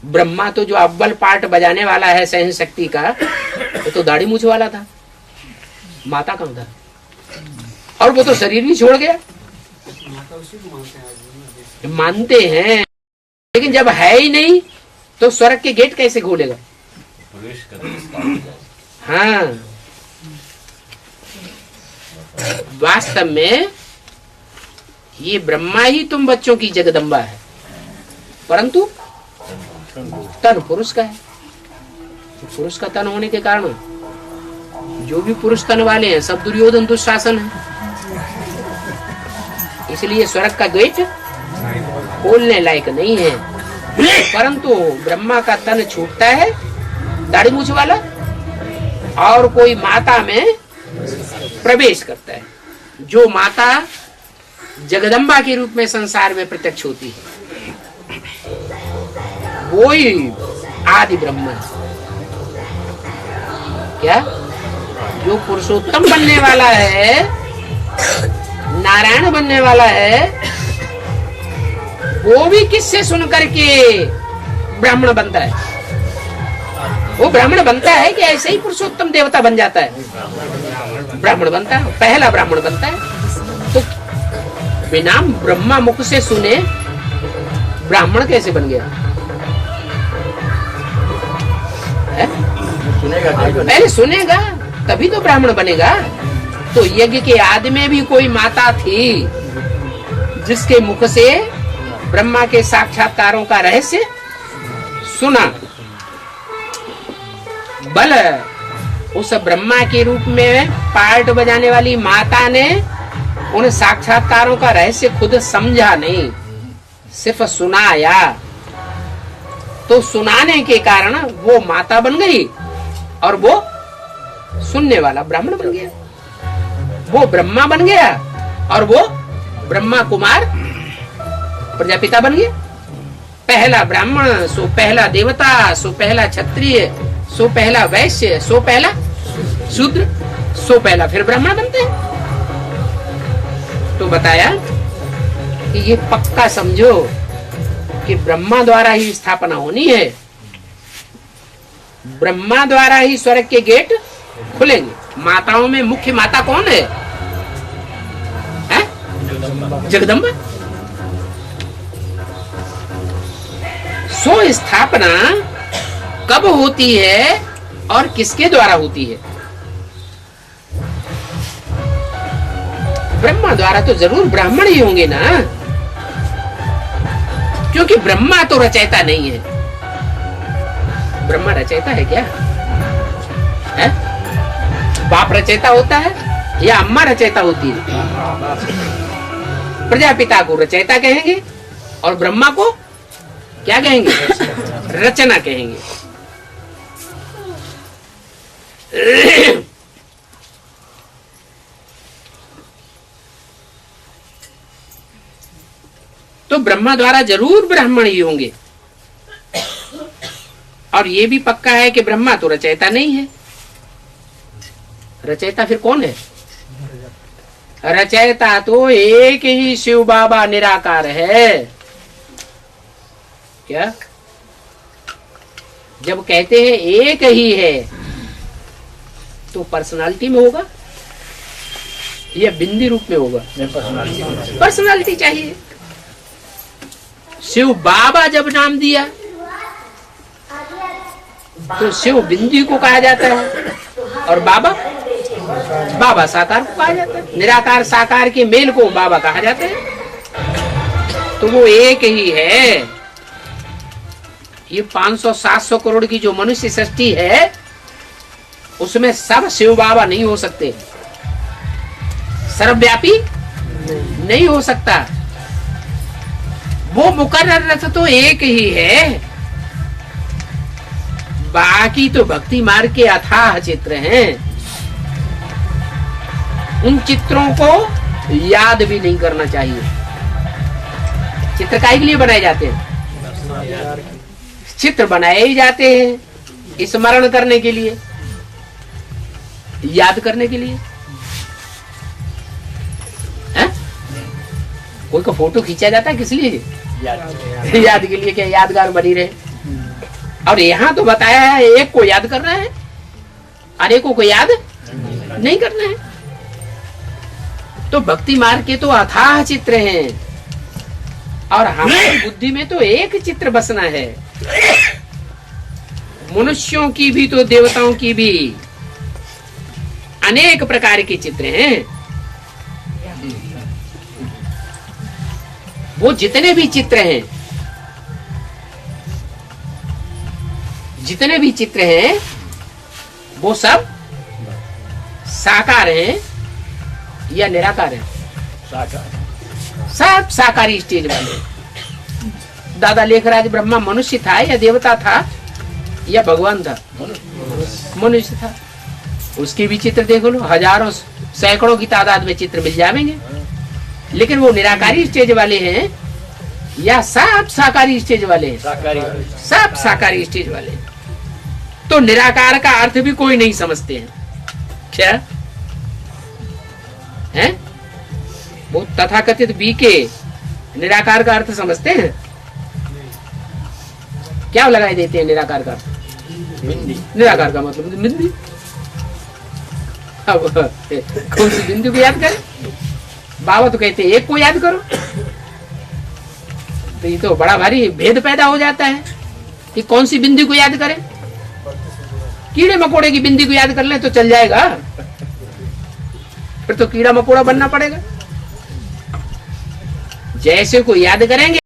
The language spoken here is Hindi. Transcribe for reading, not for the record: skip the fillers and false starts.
ब्रह्मा तो जो अव्वल पार्ट बजाने वाला है सहन शक्ति का, वो तो दाढ़ी मूछ वाला था, माता कहाँ था? और वो तो शरीर भी छोड़ गया। मानते हैं, लेकिन जब है ही नहीं तो स्वर्ग के गेट कैसे खोलेगा? हाँ, वास्तव में ये ब्रह्मा ही तुम बच्चों की जगदम्बा है, परंतु तन पुरुष का है। पुरुष का तन होने के कारण जो भी पुरुष तन वाले हैं सब दुर्योधन दुशासन है। इसलिए स्वर्ग का गेट खोलने लायक नहीं है। परंतु ब्रह्मा का तन छूटता है, दाढ़ी मूछ वाला, और कोई माता में प्रवेश करता है, जो माता जगदम्बा के रूप में संसार में प्रत्यक्ष होती है, वो ही आदि ब्रह्म है। क्या? जो पुरुषोत्तम बनने वाला है, नारायण बनने वाला है, वो भी किससे सुन करके ब्राह्मण बनता है? वो ब्राह्मण बनता है कि ऐसे ही पुरुषोत्तम देवता बन जाता है? ब्राह्मण बनता है, पहला ब्राह्मण बनता है। तो बिना ब्रह्मा मुख से सुने ब्राह्मण कैसे बन गया? पहले सुनेगा तभी तो ब्राह्मण बनेगा। तो यज्ञ के आदि में भी कोई माता थी जिसके मुख से ब्रह्मा के साक्षात्कारों का रहस्य सुना। बल उस ब्रह्मा के रूप में पार्ट बजाने वाली माता ने उन साक्षात्कारों का रहस्य खुद समझा नहीं, सिर्फ सुनाया। तो सुनाने के कारण वो माता बन गई और वो सुनने वाला ब्राह्मण बन गया। वो ब्रह्मा बन गया और वो ब्रह्मा कुमार प्रजापिता बन गया। पहला ब्राह्मण, सो पहला देवता, सो पहला क्षत्रिय, सो पहला वैश्य, सो पहला शूद्र, सो पहला फिर ब्राह्मण बनते हैं। तो बताया कि ये पक्का समझो कि ब्रह्मा द्वारा ही स्थापना होनी है, ब्रह्मा द्वारा ही स्वर्ग के गेट खुलेंगे। माताओं में मुख्य माता कौन है? जगदम्बा। सो स्थापना कब होती है और किसके द्वारा होती है? ब्रह्मा द्वारा तो जरूर ब्राह्मण ही होंगे ना, क्योंकि ब्रह्मा तो रचयिता नहीं है। ब्रह्मा रचयिता है क्या? है? बाप रचयिता होता है या अम्मा रचयिता होती है? प्रजापिता को रचयिता कहेंगे और ब्रह्मा को क्या कहेंगे? रचना कहेंगे। तो ब्रह्मा द्वारा जरूर ब्राह्मण ही होंगे। और ये भी पक्का है कि ब्रह्मा तो रचयिता नहीं है। रचयिता फिर कौन है? रचयिता तो एक ही शिव बाबा निराकार है। क्या? जब कहते हैं एक ही है तो पर्सनालिटी में होगा या बिंदी रूप में होगा? पर्सनालिटी चाहिए। शिव बाबा जब नाम दिया तो शिव बिंदी को कहा जाता है और बाबा बाबा साकार को कहा जाता है। निराकार साकार के मेल को बाबा कहा जाता है। तो वो एक ही है। ये 500-700 करोड़ की जो मनुष्य सृष्टि है उसमें सब शिव बाबा नहीं हो सकते, सर्वव्यापी नहीं हो सकता। वो मुकर्रर रथ तो एक ही है, बाकी तो भक्ति मार्ग के अथाह चित्र हैं। उन चित्रों को याद भी नहीं करना चाहिए। चित्र काहे के लिए बनाए जाते हैं? चित्र बनाए ही जाते हैं स्मरण करने के लिए, याद करने के लिए। है? कोई का फोटो खींचा जाता है किस लिए? याद के लिए क्या यादगार बनी रहे। और यहाँ तो बताया है एक को याद करना है, अनेकों को याद नहीं करना है। तो भक्ति मार्ग के तो अथाह चित्र हैं, और हमारी बुद्धि में तो एक चित्र बसना है। मनुष्यों की भी तो देवताओं की भी अनेक प्रकार के चित्र हैं। वो जितने भी चित्र हैं, जितने भी चित्र हैं, वो सब साकार हैं या निराकार हैं? सब साकारी स्टेज वाले। दादा लेखराज ब्रह्मा मनुष्य था या देवता था या भगवान था? मनुष्य था। उसके भी चित्र देख लो, हजारों सैकड़ों की तादाद में चित्र मिल जाएंगे। लेकिन वो निराकारी स्टेज वाले हैं या सब साकारी स्टेज वाले हैं? सब साकारी स्टेज वाले। तो निराकार का अर्थ भी कोई नहीं समझते हैं। क्या है वो तथाकथित बी के निराकार का अर्थ समझते हैं? क्या लगाए देते हैं निराकार का? निराकार का मतलब बिंदी। अब कौन सी बिंदी को याद करें? बाबा तो कहते हैं एक को याद करो। तो ये तो बड़ा भारी भेद पैदा हो जाता है कि कौन सी बिंदी को याद करें। कीड़े मकोड़े की बिंदी को याद कर ले तो चल जाएगा, फिर तो कीड़ा मकोड़ा बनना पड़ेगा। जैसे को याद करेंगे